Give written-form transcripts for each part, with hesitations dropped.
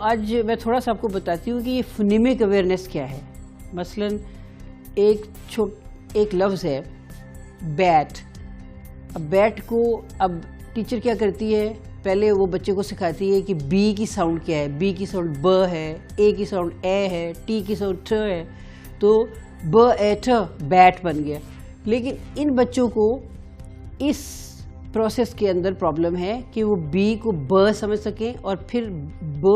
آج میں تھوڑا سا آپ کو بتاتی ہوں کہ یہ فونیمک اویئرنیس کیا ہے. مثلاً ایک لفظ ہے بیٹ. اب بیٹ کو اب ٹیچر کیا کرتی ہے, پہلے وہ بچے کو سکھاتی ہے کہ بی کی ساؤنڈ کیا ہے. بی کی ساؤنڈ ب ہے, اے کی ساؤنڈ اے ہے, ٹی کی ساؤنڈ ٹھ ہے, تو ب اے ٹھ بیٹ بن گیا. لیکن ان بچوں کو اس پروسیس کے اندر پرابلم ہے کہ وہ بی کو ب سمجھ سکیں اور پھر ب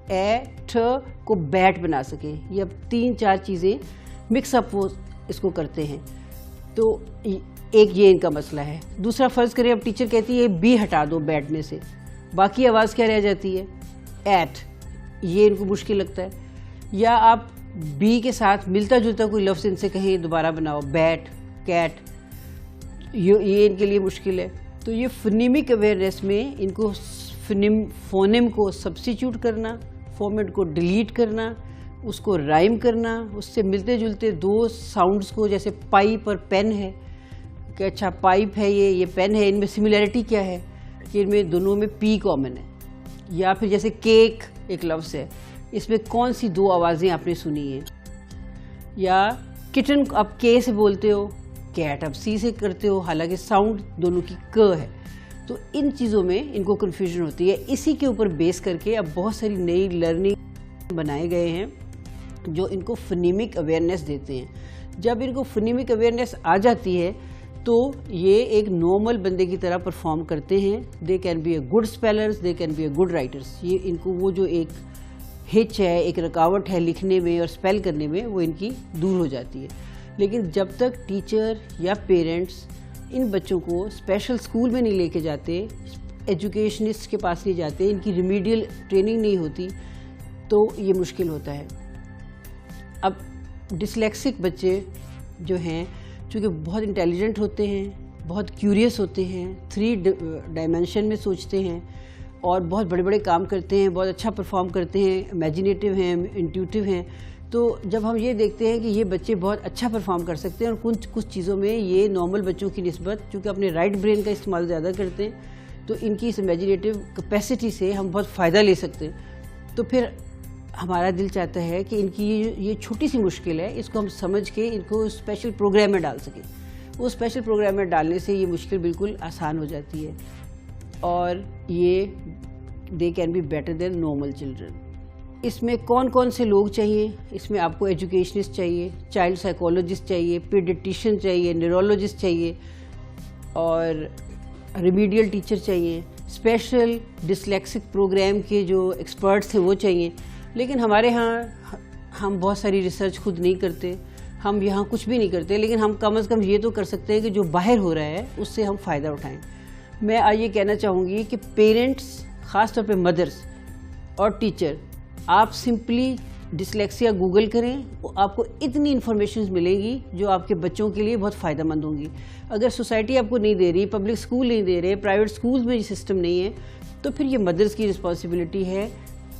اے ٹھ کو بیٹ بنا سکیں. یہ اب 3-4 چیزیں مکس اپ وہ اس کو کرتے ہیں. تو ایک یہ ان کا مسئلہ ہے. دوسرا فرض کریں اب ٹیچر کہتی ہے بی ہٹا دو بیٹ میں سے, باقی آواز کیا رہ جاتی ہے, ایٹ. یہ ان کو مشکل لگتا ہے. یا آپ بی کے ساتھ ملتا جلتا کوئی لفظ ان سے کہیں دوبارہ بناؤ, بیٹ, کیٹ, یہ ان کے لیے مشکل ہے. تو یہ فونیمک اویئرنیس میں ان کو فونیم کو سبسٹیچیوٹ کرنا, فارمیٹ کو ڈیلیٹ کرنا, اس کو رائم کرنا, اس سے ملتے جلتے 2 ساؤنڈز کو, جیسے پائپ اور پین ہے کہ اچھا پائپ ہے یہ پین ہے, ان میں سملیرٹی کیا ہے کہ ان میں دونوں میں پی کامن ہے. یا پھر جیسے کیک ایک لفظ ہے, اس میں کون سی 2 آوازیں آپ نے سنی ہیں. یا کٹن آپ کے سے بولتے ہو, کیٹ آپ سی سے کرتے ہو, حالانکہ ساؤنڈ دونوں کی ک ہے. تو ان چیزوں میں ان کو کنفیوژن ہوتی ہے. اسی کے اوپر بیس کر کے اب بہت ساری نئی لرننگ بنائے گئے ہیں جو ان کو فونیمک اویئرنیس دیتے ہیں. جب ان کو فونیمک اویئرنیس آ جاتی ہے تو یہ ایک نارمل بندے کی طرح پرفارم کرتے ہیں. They can be a good spellers, they can be a good writers. یہ ان کو وہ جو ایک ہچ ہے, ایک رکاوٹ ہے لکھنے میں اور اسپیل کرنے میں, وہ ان کی دور ہو جاتی ہے. لیکن جب تک ٹیچر یا پیرنٹس ان بچوں کو اسپیشل اسکول میں نہیں لے کے جاتے, ایجوکیشنسٹ کے پاس نہیں جاتے, ان کی ریمیڈیل ٹریننگ نہیں ہوتی, تو یہ مشکل ہوتا ہے. اب ڈسلیکسک بچے جو ہیں, چونکہ بہت انٹیلیجنٹ ہوتے ہیں, بہت کیوریس ہوتے ہیں, 3 ڈائمینشن میں سوچتے ہیں اور بہت بڑے بڑے کام کرتے ہیں, بہت اچھا پرفارم کرتے ہیں, امیجینیٹو ہیں, انٹیوٹیو ہیں. تو جب ہم یہ دیکھتے ہیں کہ یہ بچے بہت اچھا پرفارم کر سکتے ہیں اور کچھ چیزوں میں یہ نارمل بچوں کی نسبت, چونکہ اپنے رائٹ برین کا استعمال زیادہ کرتے ہیں, تو ان کی اس امیجینیٹو کیپیسٹی سے ہم بہت فائدہ لے سکتے ہیں. تو پھر ہمارا دل چاہتا ہے کہ ان کی یہ چھوٹی سی مشکل ہے, اس کو ہم سمجھ کے ان کو اسپیشل پروگرام میں ڈال سکیں. وہ اسپیشل پروگرام میں ڈالنے سے یہ مشکل بالکل آسان ہو جاتی ہے, اور یہ they can be better than normal children. اس میں کون سے لوگ چاہیے؟ اس میں آپ کو ایجوکیشنسٹ چاہیے, چائلڈ سائیکولوجسٹ چاہیے, پیڈیٹیشین چاہیے, نیورولوجسٹ چاہیے, اور ریمیڈیل ٹیچر چاہیے, اسپیشل ڈسلیکسک پروگرام کے جو ایکسپرٹس ہیں وہ چاہیے. لیکن ہمارے ہاں ہم بہت ساری ریسرچ خود نہیں کرتے, ہم یہاں کچھ بھی نہیں کرتے, لیکن ہم کم از کم یہ تو کر سکتے ہیں کہ جو باہر ہو رہا ہے اس سے ہم فائدہ اٹھائیں. میں آج یہ کہنا چاہوں گی کہ پیرنٹس, خاص طور پہ مدرس اور ٹیچر, آپ سمپلی ڈسلیکسیا گوگل کریں, آپ کو اتنی انفارمیشنز ملیں گی جو آپ کے بچوں کے لیے بہت فائدہ مند ہوں گی. اگر سوسائٹی آپ کو نہیں دے رہی, پبلک اسکول نہیں دے رہے, پرائیویٹ اسکولز میں یہ سسٹم نہیں ہے, تو پھر یہ مدرس کی رسپانسبلٹی ہے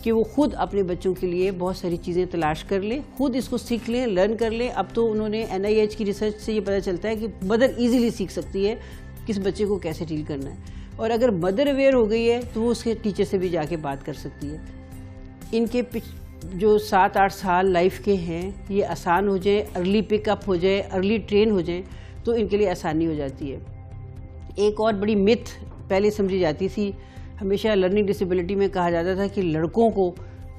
کہ وہ خود اپنے بچوں کے لیے بہت ساری چیزیں تلاش کر لیں, خود اس کو سیکھ لیں, لرن کر لیں. اب تو انہوں نے NIH کی ریسرچ سے یہ پتہ چلتا ہے کہ مدر ایزیلی سیکھ سکتی ہے کس بچے کو کیسے ڈیل کرنا ہے, اور اگر مدر اویئر ہو گئی ہے تو وہ اس کے ٹیچر سے بھی جا کے بات کر سکتی ہے. ان کے جو 7-8 سال لائف کے ہیں یہ آسان ہو جائیں, ارلی پک اپ ہو جائے, ارلی ٹرین ہو جائیں, تو ان کے لیے آسانی ہو جاتی ہے. ایک اور بڑی متھ پہلے سمجھی جاتی تھی, ہمیشہ لرننگ ڈسیبلٹی میں کہا جاتا تھا کہ لڑکوں کو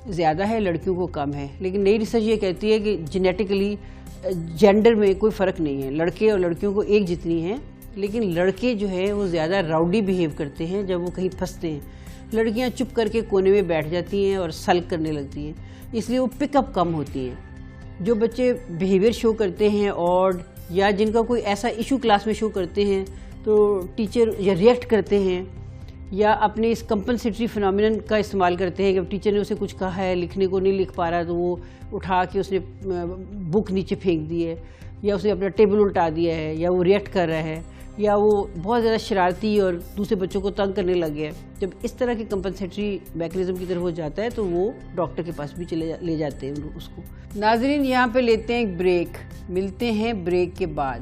زیادہ ہے, لڑکیوں کو کم ہے. لیکن نئی ریسرچ یہ کہتی ہے کہ جینیٹیکلی جینڈر میں کوئی فرق نہیں ہے, لڑکے اور لڑکیوں کو ایک جتنی ہیں. لیکن لڑکے جو ہیں وہ زیادہ راؤڈی بیہیو کرتے ہیں جب وہ کہیں پھنستے ہیں. لڑکیاں چپ کر کے کونے میں بیٹھ جاتی ہیں اور سلک کرنے لگتی ہیں, اس لیے وہ پک اپ کم ہوتی ہیں. جو بچے بیہیویئر شو کرتے ہیں آڈ, یا جن کا کوئی ایسا ایشو کلاس میں شو کرتے ہیں تو ٹیچر یا ریئیکٹ کرتے ہیں, یا اپنے اس کمپنسیٹری فنامینن کا استعمال کرتے ہیں کہ ٹیچر نے اسے کچھ کہا ہے, لکھنے کو نہیں لکھ پا رہا تو وہ اٹھا کے اس نے بک نیچے پھینک دی ہے, یا اسے اپنا ٹیبل الٹا دیا ہے, یا وہ ریئیکٹ کر رہا ہے, یا وہ بہت زیادہ شرارتی اور دوسرے بچوں کو تنگ کرنے لگ گیا. جب اس طرح کے کمپنسیٹری میکینزم کی طرف ہو جاتا ہے تو وہ ڈاکٹر کے پاس بھی لے جاتے ہیں اس کو. ناظرین, یہاں پہ لیتے ہیں ایک بریک, ملتے ہیں بریک کے بعد.